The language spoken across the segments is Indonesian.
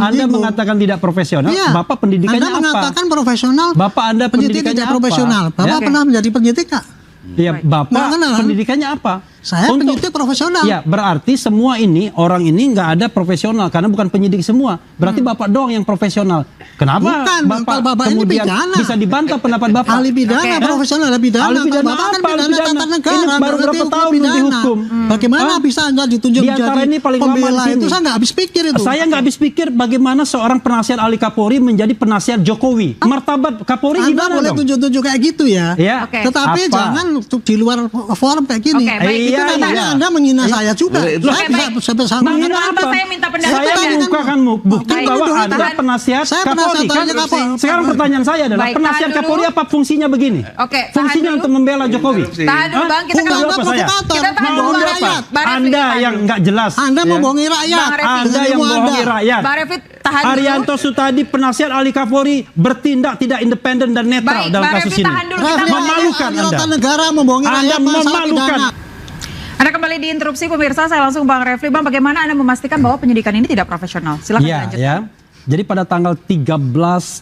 Anda mengatakan tidak profesional, iya. Bapak pendidikannya Anda apa? mengatakan profesional, Bapak Anda penyidik pendidikannya tidak apa? profesional. Bapak pernah menjadi penyidik nggak? Ya, Bapak pendidikannya apa? Saya penyidik profesional. Ya, berarti semua ini, orang ini nggak ada profesional, karena bukan penyidik semua. Berarti Bapak doang yang profesional. Kenapa Bukan, Bapak ini kemudian pidana. bisa dibantah pendapat Bapak? Ahli pidana, profesional ahli pidana. Ahli pidana Bapak kan apa? Ahli pidana pidana. tata negara. Ini baru berapa tahun dihukum? Bagaimana bisa Anda ditunjuk Di antara menjadi ini paling lama pembela di sini. itu? Saya nggak habis pikir itu. Saya nggak habis pikir bagaimana seorang penasihat ahli Kapolri menjadi penasihat Jokowi. Martabat Kapolri Anda gimana boleh dong? tunjuk-tunjuk kayak gitu ya. Ya. Tetapi Apa? jangan di luar forum kayak gini. baik. Itu Iya, namanya iya. Anda menghina saya juga. Saya bisa bersama. Menghina Kenapa apa? saya minta pendapat Saya Anda? mengukakan bukti Baik, bahwa dulu, Anda tahan. penasihat Saya Kapolri penasihat kan? aja Kapolri. Sekarang pertanyaan saya adalah Baik, penasihat tahan Kapolri dulu. apa fungsinya begini? Oke, Fungsinya tahan untuk dulu. membela Jokowi. Tahan dulu Bang, kita Mau kan apa saya? kita tahan Mau dulu Bang apa? Refli. Bang Refli, Anda tahan yang dulu. nggak jelas. Anda Ya. membohongi rakyat. Bang Refli. Anda yang membohongi rakyat. Bang Refli, tahan dulu. Arianto Sutadi, penasihat ahli Kapolri, bertindak tidak independen dan netral Baik, dalam Bang kasus Refli, ini. tahan dulu. Kita Memalukan ahli Anda. tata negara membohongi Anda rakyat masalah memalukan. pidana. Anda kembali diinterupsi pemirsa, saya langsung Bang Refli. Bang, bagaimana Anda memastikan bahwa penyidikan ini tidak profesional? Silakan dilanjutkan. Ya. Jadi pada tanggal 13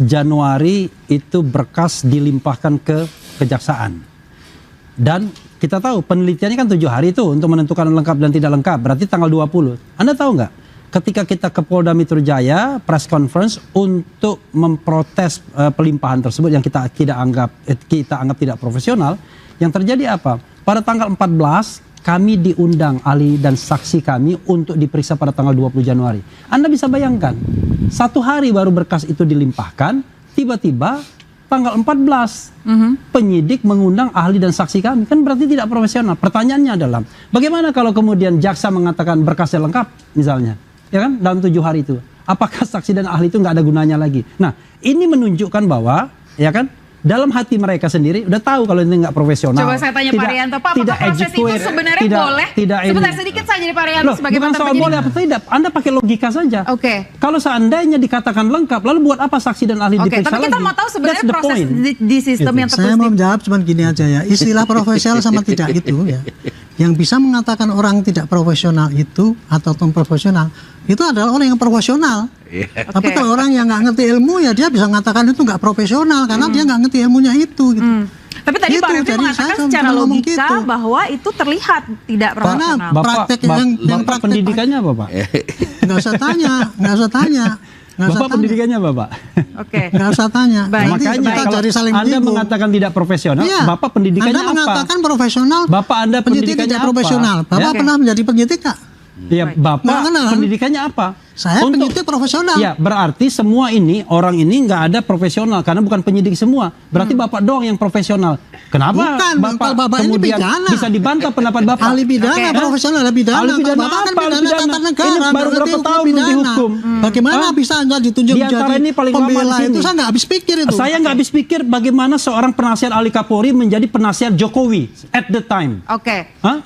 Januari itu berkas dilimpahkan ke kejaksaan. Dan kita tahu penelitiannya kan 7 hari itu untuk menentukan lengkap dan tidak lengkap. Berarti tanggal 20. Anda tahu nggak? Ketika kita ke Polda Metro Jaya press conference untuk memprotes pelimpahan tersebut yang kita anggap tidak profesional, yang terjadi apa? Pada tanggal 14 kami diundang ahli dan saksi kami untuk diperiksa pada tanggal 20 Januari. Anda bisa bayangkan, 1 hari baru berkas itu dilimpahkan, tiba-tiba tanggal 14 penyidik mengundang ahli dan saksi kami. Kan berarti tidak profesional. Pertanyaannya adalah, bagaimana kalau kemudian jaksa mengatakan berkasnya lengkap misalnya? Ya kan, dalam 7 hari itu. Apakah saksi dan ahli itu nggak ada gunanya lagi? Nah, ini menunjukkan bahwa, ya kan, dalam hati mereka sendiri udah tahu kalau ini nggak profesional. Coba saya tanya Pak Arianto, Pak, apakah proses itu sebenarnya boleh? Sebentar sedikit saja dari Pak Arianto sebagai bukan mantan soal penyidik. boleh apa tidak, Anda pakai logika saja. Oke. Kalau seandainya dikatakan lengkap, lalu buat apa saksi dan ahli Oke, diperiksa tapi kita lagi? mau tahu sebenarnya That's the proses point. di sistem yang Saya tertulis mau di menjawab cuma gini aja ya. Istilah profesional sama tidak itu ya. Yang bisa mengatakan orang tidak profesional itu atau non profesional itu adalah orang yang profesional. Tapi kalau orang yang nggak ngerti ilmu ya dia bisa mengatakan itu nggak profesional karena dia nggak ngerti ilmunya itu. Gitu. Tapi tadi Gitu, Pak Refli jadi mengatakan saya secara ngomong logika gitu. bahwa itu terlihat tidak profesional. Bapak, praktek yang Bapak praktek pendidikannya apa, Pak? nggak usah tanya, nggak usah tanya. Nggak usah Bapak tanya. pendidikannya apa, Pak? Oke. Nggak usah tanya. Baik. Nanti Makanya kita kalau cari saling Anda menyinggung. mengatakan tidak profesional, Iya. Bapak pendidikannya Anda apa? mengatakan profesional, Bapak Anda penyidik pendidikannya tidak apa? profesional. Bapak Ya. pernah menjadi penyidik nggak? Ya, Bapak Nggak kenal. pendidikannya apa? Saya penyidik profesional. Ya, berarti semua ini, orang ini nggak ada profesional, karena bukan penyidik semua. Berarti Bapak doang yang profesional. Kenapa Bukan, Bapak kalau Bapak ini kemudian pidana. bisa dibantah pendapat Bapak? Ahli pidana, profesional ahli pidana. Ahli pidana Bapak kan apa? Ahli pidana pidana. tata negara. Ini baru berarti berapa hukum tahun pidana. dihukum? Bagaimana bisa Anda ditunjuk Di antara menjadi ini paling lama pembela di sini. itu? Saya nggak habis pikir itu. Saya nggak habis pikir bagaimana seorang penasihat ahli Kapolri menjadi penasihat Jokowi at the time. Oke. Hah?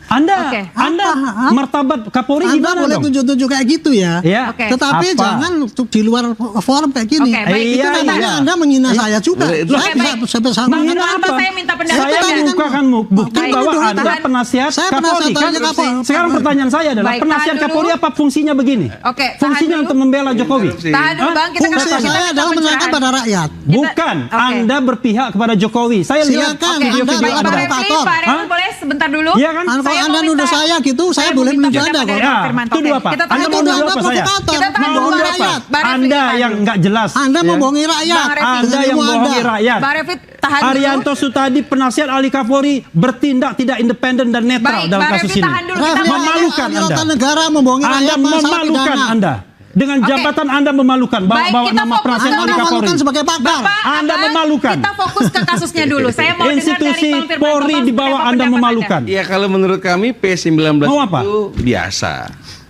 Anda, Oke. Anda martabat Kapolri Anda gimana boleh dong? tunjuk-tunjuk kayak gitu ya. Ya. Oke. Tetapi Apa? jangan di luar forum kayak gini. Oke, baik. Itu Iya, namanya iya. Anda menghina saya juga. Loh, Saya baik. bisa bersama. Menghina Kenapa apa? saya minta pendapat Saya Anda? mengukakan bukti Baik. bahwa Tahan. Anda penasihat Saya Kapolri penasihat kan? aja Kapolri. Sekarang pertanyaan saya adalah Baik, penasihat tahan Kapolri dulu. apa fungsinya begini? Oke, tahan Fungsinya dulu. untuk membela Jokowi. Tahan dulu Bang, kita Fungsi kita saya minta adalah menyerahkan pencerahan. pada rakyat. Bukan, Oke. Anda berpihak kepada Jokowi. Saya lihat Silakan, video-video Anda Baik, Pak Anda. Refli, provokator. Pak Refli Hah? boleh sebentar dulu? Iya kan? Kalau Saya Anda mau nuduh minta- saya gitu, saya mau boleh minta menuduh pendapat Anda dari kok. Bang Ya, Firman. itu Oke, dua, Pak. kita Anda tahan mau dulu. nuduh Anda apa saya? provokator. Kita tahan dulu Membohongi Bang rakyat. Refli. Bang Refli, Anda tahan yang dulu. nggak jelas. Anda Ya. membohongi rakyat. Bang Refli. Anda yang Ilmu membohongi Anda. rakyat. Bang Refli, tahan dulu. Arianto Sutadi, penasihat ahli Kapolri, bertindak tidak independen dan netral Baik, dalam Bang kasus Refli, ini. tahan dulu. Kita mau Memalukan ahli Anda. tata negara membohongi Anda rakyat masalah memalukan pidana. Anda. Dengan Oke. jabatan Anda memalukan. Baik, Bawa kita nama fokus penasihat ke ahli Anda Kapolri. memalukan sebagai pakar. Bapak, Anda Abang, memalukan. Kita fokus ke kasusnya dulu. Saya mau dengar dari Institusi Bang Firman. Polri Bapak, di bawah seperti apa Anda pendapat memalukan. Ya kalau menurut kami P19 Mau apa? itu biasa.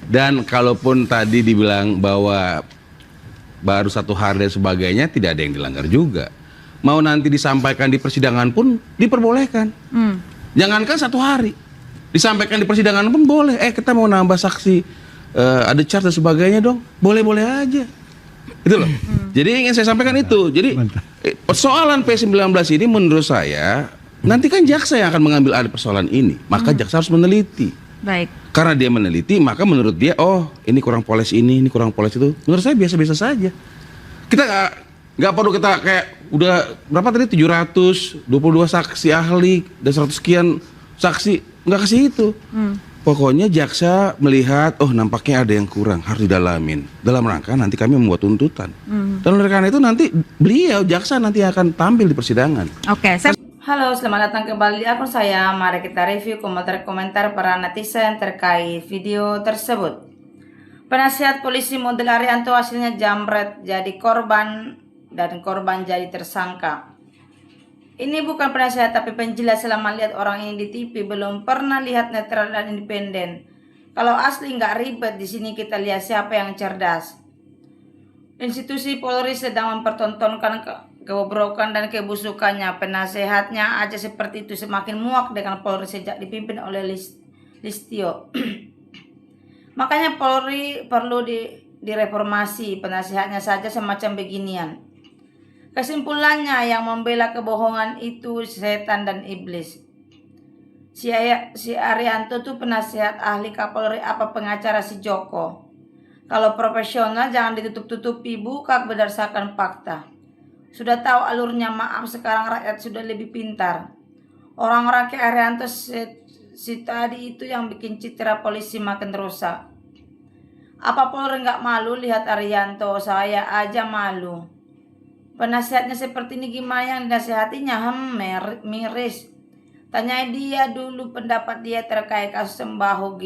Dan kalaupun tadi dibilang bahwa baru 1 hari dan sebagainya, tidak ada yang dilanggar juga. Mau nanti disampaikan di persidangan pun diperbolehkan. Jangankan 1 hari, disampaikan di persidangan pun boleh. Kita mau nambah saksi, ada charge dan sebagainya dong, boleh-boleh aja. Itu loh. Jadi ingin saya sampaikan itu. Jadi persoalan P19 ini menurut saya nanti kan jaksa yang akan mengambil alih persoalan ini. Maka jaksa harus meneliti. Baik. Karena dia meneliti, maka menurut dia, oh ini kurang poles ini kurang poles itu. Menurut saya biasa-biasa saja. Kita nggak perlu kita kayak udah berapa tadi 722 saksi ahli dan 100 sekian saksi, nggak kasih itu. Pokoknya jaksa melihat, oh nampaknya ada yang kurang, harus didalamin. Dalam rangka nanti kami membuat tuntutan. Dan oleh karena itu nanti beliau jaksa nanti akan tampil di persidangan. Oke, saya Halo, selamat datang kembali di akun saya. Mari kita review komentar-komentar para netizen terkait video tersebut. Penasihat polisi model Arianto hasilnya jambret jadi korban dan korban jadi tersangka. Ini bukan penasihat tapi penjelas selama lihat orang ini di TV belum pernah lihat netral dan independen. Kalau asli nggak ribet, di sini kita lihat siapa yang cerdas. Institusi Polri sedang mempertontonkan kebobrokan dan kebusukannya. Penasehatnya aja seperti itu, semakin muak dengan Polri sejak dipimpin oleh Listio. Makanya Polri perlu direformasi, penasehatnya saja semacam beginian. Kesimpulannya, yang membela kebohongan itu setan dan iblis. Si Arianto tuh penasehat ahli Kapolri apa pengacara si Joko? Kalau profesional jangan ditutup-tutupi, buka berdasarkan fakta. Sudah tahu alurnya, maaf sekarang rakyat sudah lebih pintar. Orang-orang kayak Arianto si tadi itu yang bikin citra polisi makin rusak. Apa Polri nggak malu lihat Arianto? Saya aja malu. Penasihatnya seperti ini gimana yang dinasihatinya? Miris. Tanyai dia dulu pendapat dia terkait kasus Sambo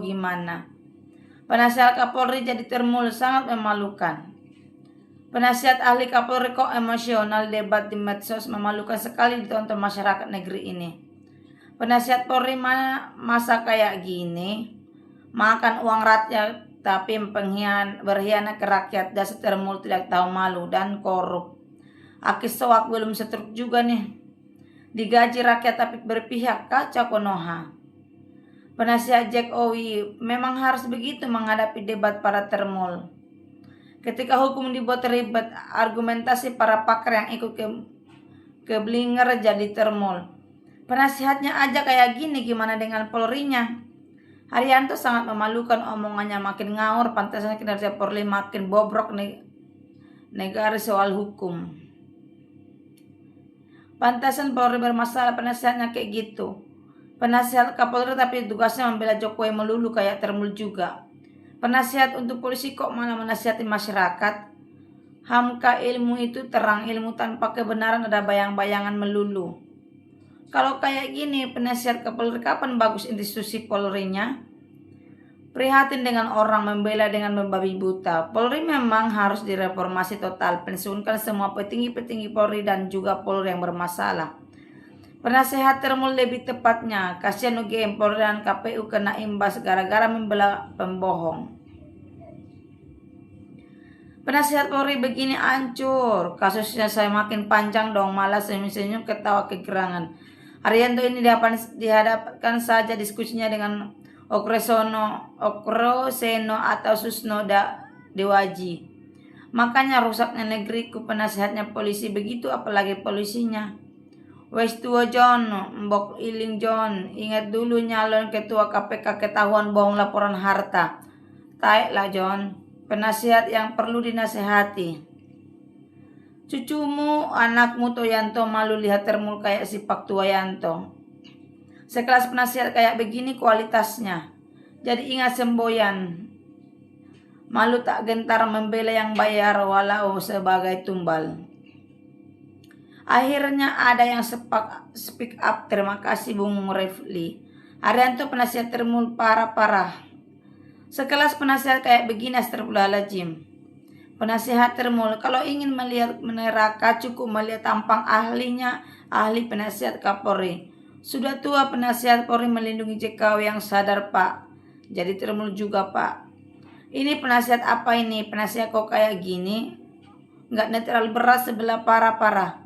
gimana. Penasihat Kapolri jadi termul, sangat memalukan. Penasihat ahli Kapolri kok emosional, debat di medsos memalukan sekali ditonton masyarakat negeri ini. Penasihat Polri mana masa kayak gini? Makan uang rakyat tapi berkhianat ke rakyat, dasar termul tidak tahu malu dan korup. Akis soak belum setruk juga nih. Digaji rakyat tapi berpihak, kacau Konoha. Penasihat Jack Owi memang harus begitu menghadapi debat para termul. Ketika hukum dibuat ribet, argumentasi para pakar yang ikut ke blinger jadi termul. Penasihatnya aja kayak gini, gimana dengan Polrinya? Arianto sangat memalukan, omongannya makin ngawur, pantasnya kinerja Polri makin bobrok negara soal hukum. Pantasan Polri bermasalah, penasihatnya kayak gitu. Penasihat Kapolri tapi tugasnya membela Jokowi melulu kayak termul juga. Penasihat untuk polisi kok malah menasihati masyarakat? Hamka ilmu itu terang, ilmu tanpa kebenaran ada bayang-bayangan melulu. Kalau kayak gini penasihat Kapolri kapan bagus institusi Polrinya? Prihatin dengan orang membela dengan membabi buta. Polri memang harus direformasi total, pensiunkan semua petinggi-petinggi Polri dan juga Polri yang bermasalah. Penasehat termul lebih tepatnya, kasihan UGM, Polri dan KPU kena imbas gara-gara membela pembohong. Penasehat Polri begini hancur, kasusnya saya makin panjang dong, malah senyum-senyum ketawa kegerangan. Arianto ini dihadapkan saja diskusinya dengan Okroseno atau Susno Dewaji. Makanya rusaknya negeriku, penasehatnya polisi begitu, apalagi polisinya. Wes tua John, mbok iling John, ingat dulu nyalon ketua KPK ketahuan bohong laporan harta. Taek lah John, penasihat yang perlu dinasehati. Cucumu, anakmu Toyanto malu lihat termul kayak si Pak Tuayanto. Sekelas penasihat kayak begini kualitasnya. Jadi ingat semboyan. Malu tak gentar membela yang bayar walau sebagai tumbal. Akhirnya ada yang speak up. Terima kasih Bung Refli. Arianto penasihat termul parah-parah. Sekelas penasihat kayak begini astagfirullahaladzim. Penasihat termul kalau ingin melihat neraka cukup melihat tampang ahlinya, ahli penasihat Kapolri. Sudah tua penasihat Polri melindungi JKW yang sadar Pak. Jadi termul juga Pak. Ini penasihat apa ini? Penasihat kok kayak gini? Nggak netral, berat sebelah parah-parah.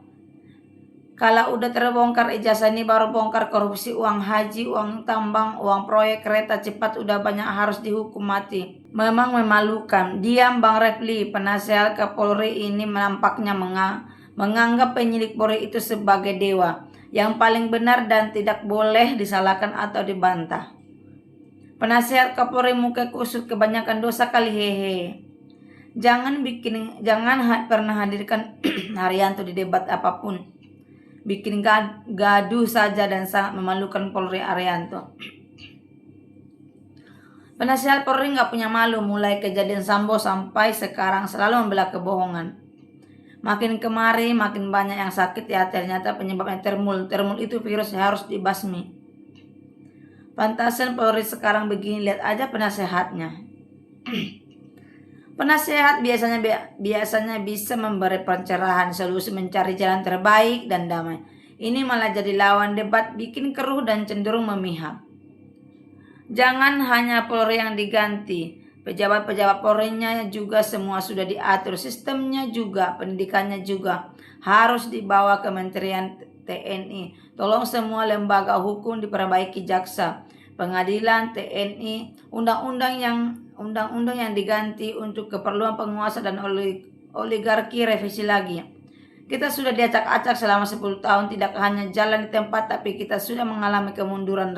Kalau udah terbongkar ijazah ini baru bongkar korupsi uang haji, uang tambang, uang proyek kereta cepat udah banyak harus dihukum mati. Memang memalukan. Diam Bang Refli, penasihat Kapolri ini menampaknya menganggap penyidik Polri itu sebagai dewa yang paling benar dan tidak boleh disalahkan atau dibantah. Penasihat Kapolri muka kusut kebanyakan dosa kali hehe. Jangan pernah hadirkan Haryanto di debat apapun. Bikin gaduh saja dan sangat memalukan Polri Haryanto. Penasihat Polri nggak punya malu, mulai kejadian Sambo sampai sekarang selalu membela kebohongan. Makin kemari makin banyak yang sakit ya, ternyata penyebabnya termul. Termul itu virus yang harus dibasmi. Pantasan Polri sekarang begini, lihat aja penasehatnya. Penasehat biasanya bisa memberi pencerahan, solusi, mencari jalan terbaik dan damai. Ini malah jadi lawan debat, bikin keruh dan cenderung memihak. Jangan hanya Polri yang diganti, pejabat-pejabat Polri-nya juga semua sudah diatur, sistemnya juga, pendidikannya juga harus dibawa Kementerian TNI. Tolong semua lembaga hukum diperbaiki, jaksa, pengadilan, TNI, undang-undang yang diganti untuk keperluan penguasa dan oligarki revisi lagi. Kita sudah diacak-acak selama 10 tahun, tidak hanya jalan di tempat, tapi kita sudah mengalami kemunduran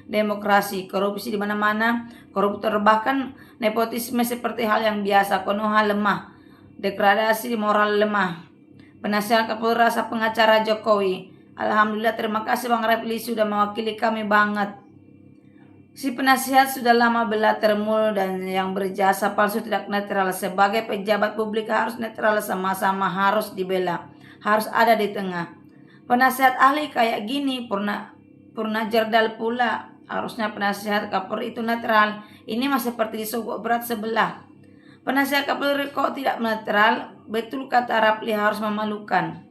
demokrasi, korupsi di mana-mana, koruptor, bahkan nepotisme seperti hal yang biasa, Konoha lemah, degradasi moral lemah. Penasihat Kapolri rasa pengacara Jokowi. Alhamdulillah, terima kasih Bang Refli sudah mewakili kami banget. Si penasihat sudah lama bela termul dan yang berjasa palsu tidak netral. Sebagai pejabat publik harus netral, sama-sama harus dibela. Harus ada di tengah. Penasihat ahli kayak gini, Purna Jerdal pula. Harusnya penasihat Kapolri itu netral. Ini masih seperti disogok berat sebelah. Penasihat Kapolri kok tidak netral? Betul kata Rapli, harus memalukan.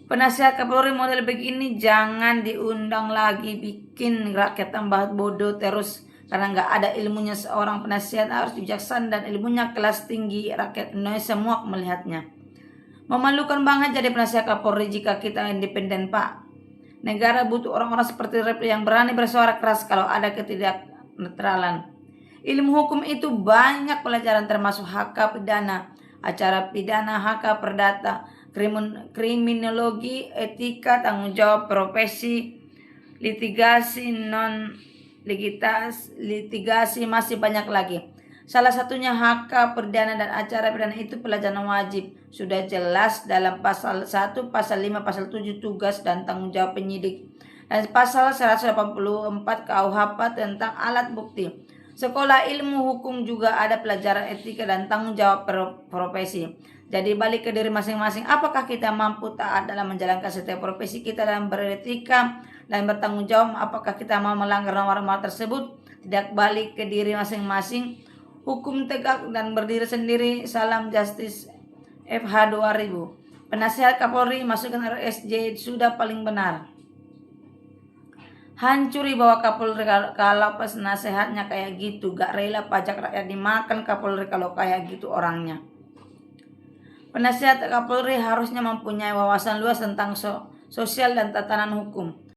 Penasihat Kapolri model begini jangan diundang lagi, bikin rakyat tambah bodoh terus karena nggak ada ilmunya. Seorang penasihat harus bijaksana dan ilmunya kelas tinggi, rakyat Indonesia semua melihatnya. Memalukan banget jadi penasihat Kapolri jika kita independen, Pak. Negara butuh orang-orang seperti Refli yang berani bersuara keras kalau ada ketidaknetralan. Ilmu hukum itu banyak pelajaran termasuk HK pidana, acara pidana, HK perdata, kriminologi, etika, tanggung jawab profesi, litigasi, litigasi, masih banyak lagi. Salah satunya HK perdana dan acara pidana itu pelajaran wajib. Sudah jelas dalam pasal 1, pasal 5, pasal 7 tugas dan tanggung jawab penyidik. Dan pasal 184 KUHP tentang alat bukti. Sekolah ilmu hukum juga ada pelajaran etika dan tanggung jawab profesi. Jadi balik ke diri masing-masing. Apakah kita mampu taat dalam menjalankan setiap profesi kita dalam beretika dan bertanggung jawab? Apakah kita mau melanggar norma-norma tersebut? Tidak, balik ke diri masing-masing. Hukum tegak dan berdiri sendiri. Salam Justice FH 2000. Penasihat Kapolri masukkan RSJ sudah paling benar. Hancuri bahwa Kapolri kalau penasehatnya kayak gitu. Gak rela pajak rakyat dimakan Kapolri kalau kayak gitu orangnya. Penasihat Kapolri harusnya mempunyai wawasan luas tentang sosial dan tatanan hukum.